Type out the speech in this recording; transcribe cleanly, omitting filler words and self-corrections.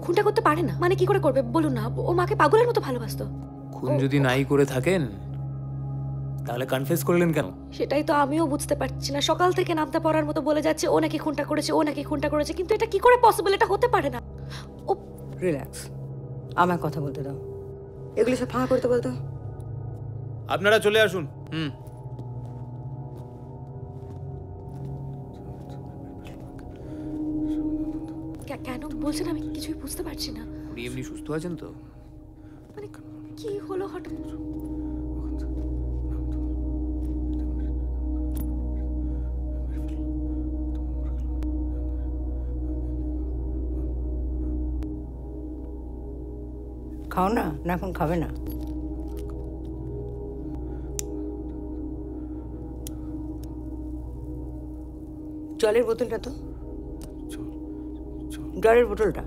খুনটা করতে পারে না। মানে কি করে করবে বলুন না? ও মাকে পাগলের মতো ভালোবাসতো। খুন যদি নাই করে থাকেন তাহলে কনফেস করলেন কেন? সেটাই তো আমিও বুঝতে পারছি না। সকাল থেকে নামতে পড়ার মতো বলে যাচ্ছে ও নাকি খুনটা করেছে, ও নাকি খুনটা করেছে, কিন্তু এটা কি করে পসিবল? এটা হতে পারে না। ও রিল্যাক্স, আমার কথা বলতে দাও। এগুলো সব ফাঁকা করতে বলতো। আপনারা চলে আসুন। কেন বলছেন? আমি কিছুই বুঝতে পারছি না। উনি এমনি সুস্থ আছেন তো? মানে কি হলো হঠাৎ? খাও না, না এখন খাবে না? জলের বোতলটা তো, জলের বোতলটা